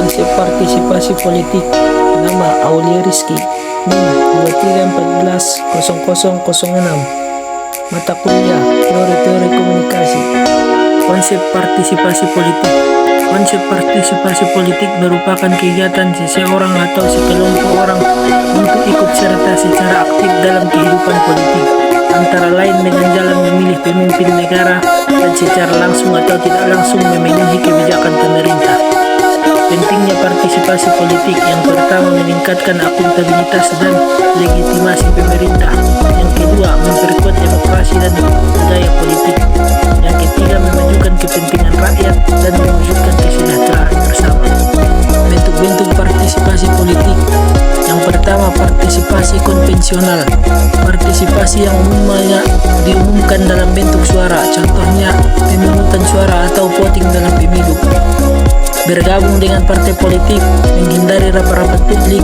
Konsep partisipasi politik. Nama Aulia Rizky. NIM 23140006. Mata kuliah Teori Komunikasi. Konsep partisipasi politik. Konsep partisipasi politik merupakan kegiatan seseorang atau sekelompok orang untuk ikut serta secara aktif dalam kehidupan politik, antara lain dengan jalan memilih pemimpin negara dan secara langsung atau tidak langsung memenuhi kebijakan pemerintah. Pentingnya partisipasi politik: yang pertama, meningkatkan akuntabilitas dan legitimasi pemerintah. Yang kedua, memperkuat demokrasi dan budaya politik. Yang ketiga, memajukan kepentingan rakyat dan mewujudkan kesejahteraan bersama. Bentuk-bentuk partisipasi politik. Yang pertama, partisipasi konvensional. Partisipasi yang umumnya diumumkan dalam bentuk suara, contohnya pemungutan suara atau voting dalam pemilu. Bergabung dengan partai politik, menghindari rapat-rapat publik,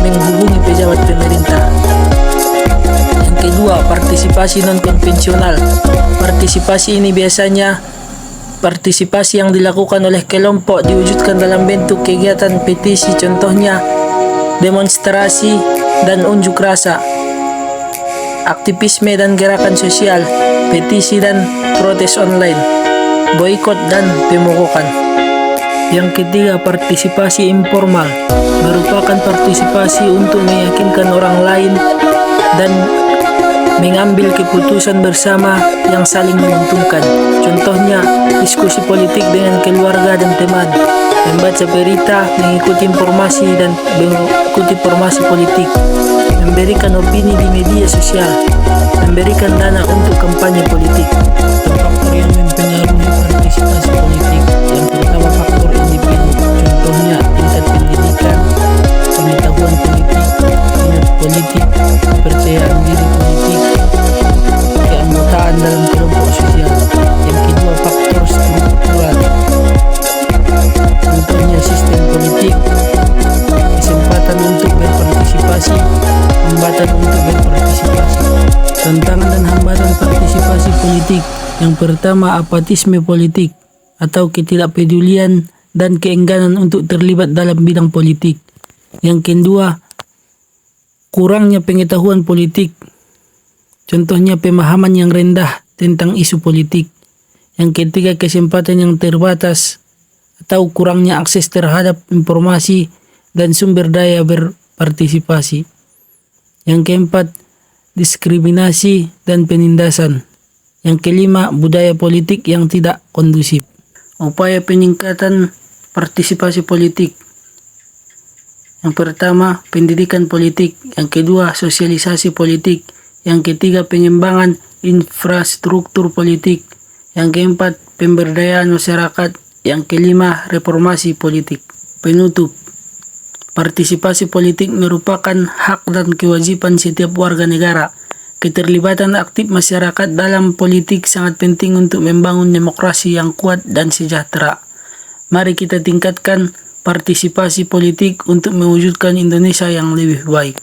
menghubungi pejabat pemerintah. Yang kedua, partisipasi non-konvensional. Partisipasi ini biasanya partisipasi yang dilakukan oleh kelompok, diwujudkan dalam bentuk kegiatan petisi, contohnya demonstrasi dan unjuk rasa, aktivisme dan gerakan sosial, petisi dan protes online, boikot dan pemogokan. Yang ketiga, partisipasi informal, merupakan partisipasi untuk meyakinkan orang lain dan mengambil keputusan bersama yang saling menguntungkan. Contohnya, diskusi politik dengan keluarga dan teman, membaca berita, mengikuti informasi dan mengikuti formasi politik, memberikan opini di media sosial, memberikan dana untuk kampanye politik. Faktor yang mempengaruhi partisipasi politik. Yang pertama, faktor individu, contohnya tingkat pendidikan, pengetahuan politik, minat politik, kepercayaan diri politik, keanggotaan dalam kelompok sosial. Yang kedua, faktor struktural, contohnya sistem politik, kesempatan untuk berpartisipasi, hambatan untuk berpartisipasi. Tantangan dan hambatan partisipasi politik. Yang pertama, apatisme politik atau ketidakpedulian dan keengganan untuk terlibat dalam bidang politik. Yang kedua, kurangnya pengetahuan politik, contohnya pemahaman yang rendah tentang isu politik. Yang ketiga, kesempatan yang terbatas atau kurangnya akses terhadap informasi dan sumber daya berpartisipasi. Yang keempat, diskriminasi dan penindasan. Yang kelima, budaya politik yang tidak kondusif. Upaya peningkatan partisipasi politik. Yang pertama, pendidikan politik. Yang kedua, sosialisasi politik. Yang ketiga, pengembangan infrastruktur politik. Yang keempat, pemberdayaan masyarakat. Yang kelima, reformasi politik. Penutup. Partisipasi politik merupakan hak dan kewajiban setiap warga negara. Keterlibatan aktif masyarakat dalam politik sangat penting untuk membangun demokrasi yang kuat dan sejahtera. Mari kita tingkatkan partisipasi politik untuk mewujudkan Indonesia yang lebih baik.